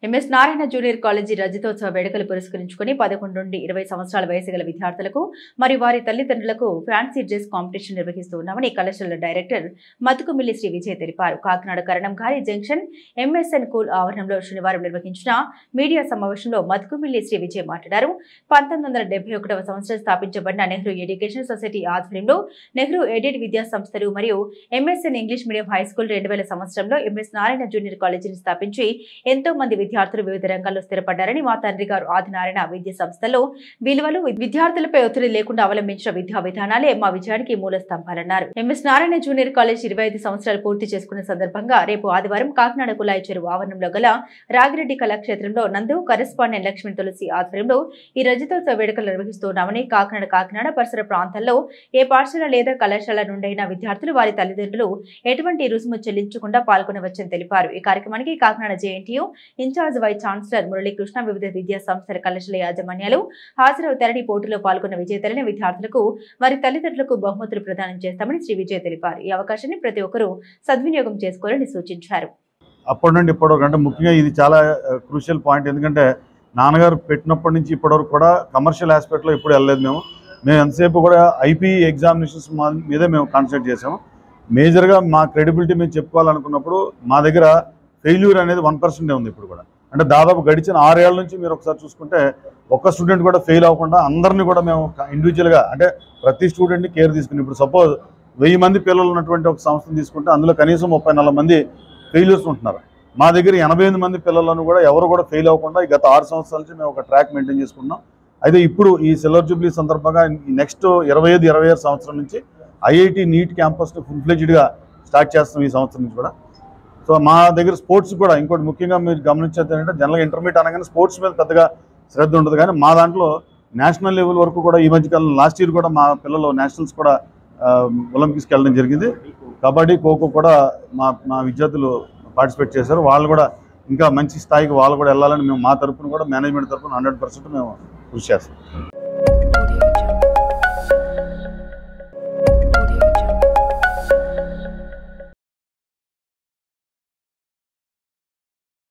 MS Narayana junior college రజతోత్సవ వేడుకలు పురస్కరించుకుని 11 నుండి 20 సంవత్సరాల వయసు గల విద్యార్థులకు మరియు వారి తల్లిదండ్రులకు ఫ్యాన్సీ డ్రెస్ కాంపిటీషన్ నిర్వహిస్తున్నామని కళాశాల డైరెక్టర్ మతుకుమిల్లి శ్రీ విజయ్ తెలిపారు. కాకినాడ కరణంగారి జంక్షన్ ఎంఎస్ఎన్ కూల్ ఆవరణంలో శనివారం నిర్వహించిన మీడియా సమావేశంలో మతుకుమిల్లి శ్రీ విజయ్ మాట్లాడారు. 1971వ సంవత్సరం స్థాపించబడిన నెహ్రూ ఎడ్యుకేషన్ సొసైటీ ఆధ్వర్యంలో నెహ్రూ ఎయిడెడ్ విద్యా సంస్థలు మరియు MSN English medium high school 2000 సంవత్సరంలో ఎంఎస్ నారాయణ జూనియర్ కాలేజీని స్థాపించి ఎంతో మంది విద్యార్థులు వివిధ రంగాల్లో స్థిరపడ్డారని, మా తండ్రి గారు ఆదినారాయణ విద్యా సంస్థలో విలువలు విద్యార్థులపై ఒత్తిడి లేకుండా అవలంబించిన విద్యా విధానాలే మా విజయానికి మూల స్తంభాలన్నారు. ఎంఎస్ నారాయణ జూనియర్ కాలేజ్ 25 సంవత్సరాలు పూర్తి చేసుకున్న సందర్భంగా రేపు ఆదివారం కాకినాడ కులాయి చెరువు ఆవరణంలో గల రాగిరెడ్డి కళాక్షేత్రంలో నందు కరెస్పాండెంట్ లక్ష్మీ తులసి ఆధ్వర్యంలో ఈ రజతోత్సవ వేడుకలు నిర్వహిస్తున్నామని, కాకినాడ పరిసర ప్రాంతాల్లో ఏ పాఠశాల లేదా కళాశాల నుండైనా విద్యార్థులు వారి తల్లిదండ్రులు ఎటువంటి రుసుము చెల్లించకుండా పాల్గొనవచ్చని తెలిపారు. ఈ కార్యక్రమానికి Kakinada JNTU incharge vice chancellor Muralikrishna, వివిధ విద్యా సంస్థల కళాశాల యాజమాన్యాలు హాజరవుతారని, పోటీలో పాల్గొన్న విజేతలైన విద్యార్థులకు వారి తల్లిదండ్రులకు బహుమతులు ప్రదానం చేస్తామని శ్రీ విజయ్ తెలిపారు. ఈ అవకాశాన్ని ప్రతి ఒక్కరూ సద్వినియోగం చేసుకోవాలని సూచించారు. అప్పటి నుండి ఇప్పటివరకు అంటే ఇది చాలా క్రూషియల్ పాయింట్. ఎందుకంటే నాన్నగారు పెట్టినప్పటి నుంచి ఇప్పటివరకు కూడా కమర్షియల్ ఆస్పెక్ట్లో ఎప్పుడు వెళ్ళలేదు. మేము ఎంతసేపు కూడా ఐపీ ఎగ్జామినేషన్స్ మీదే మేము కాన్సన్ట్రేట్ చేసాము. మేజర్గా మా క్రెడిబిలిటీ మేము చెప్పుకోవాలనుకున్నప్పుడు మా దగ్గర ఫెయిల్యూర్ అనేది 1% ఉంది ఇప్పుడు కూడా. అంటే దాదాపు గడిచిన 6 ఏళ్ల నుంచి మీరు ఒకసారి చూసుకుంటే ఒక్క స్టూడెంట్ కూడా ఫెయిల్ అవ్వకుండా అందరినీ కూడా మేము ఇండివిజువల్గా అంటే ప్రతి స్టూడెంట్ని కేర్ తీసుకుని, ఇప్పుడు సపోజ్ 1000 మంది పిల్లలు ఉన్నటువంటి ఒక సంస్థను తీసుకుంటే అందులో కనీసం 34 మంది ఫెయిల్యూర్స్ ఉంటున్నారు. మా దగ్గర 88 మంది పిల్లలను కూడా ఎవరు కూడా ఫెయిల్ అవ్వకుండా గత 6 సంవత్సరాల నుంచి మేము ఒక ట్రాక్ మెయింటైన్ చేసుకున్నాం. అయితే ఇప్పుడు ఈ సిల్వర్ జూబ్లీ సందర్భంగా నెక్స్ట్ 25-26 సంవత్సరం నుంచి ఐఐటి నీట్ క్యాంపస్ని ఫుల్ ఫ్లెడ్జ్డ్గా స్టార్ట్ చేస్తాం ఈ సంవత్సరం నుంచి కూడా. సో మా దగ్గర స్పోర్ట్స్ కూడా ఇంకోటి ముఖ్యంగా మీరు గమనించేది ఏంటంటే జనరల్గా ఇంటర్మీడియట్ అనగానే స్పోర్ట్స్ మీద పెద్దగా శ్రద్ధ ఉండదు, కానీ మా దాంట్లో నేషనల్ లెవెల్ వరకు కూడా ఈ మధ్యకాలం లాస్ట్ ఇయర్ కూడా మా పిల్లలు నేషనల్స్ కూడా ఒలింపిక్స్కి వెళ్ళడం జరిగింది. కబడ్డీ, ఖోఖో కూడా మా విద్యార్థులు పార్టిసిపేట్ చేశారు. వాళ్ళు కూడా ఇంకా మంచి స్థాయికి వాళ్ళు కూడా వెళ్ళాలని మేము మా తరఫున కూడా మేనేజ్మెంట్ తరఫున 100% మేము కృషి చేస్తాం.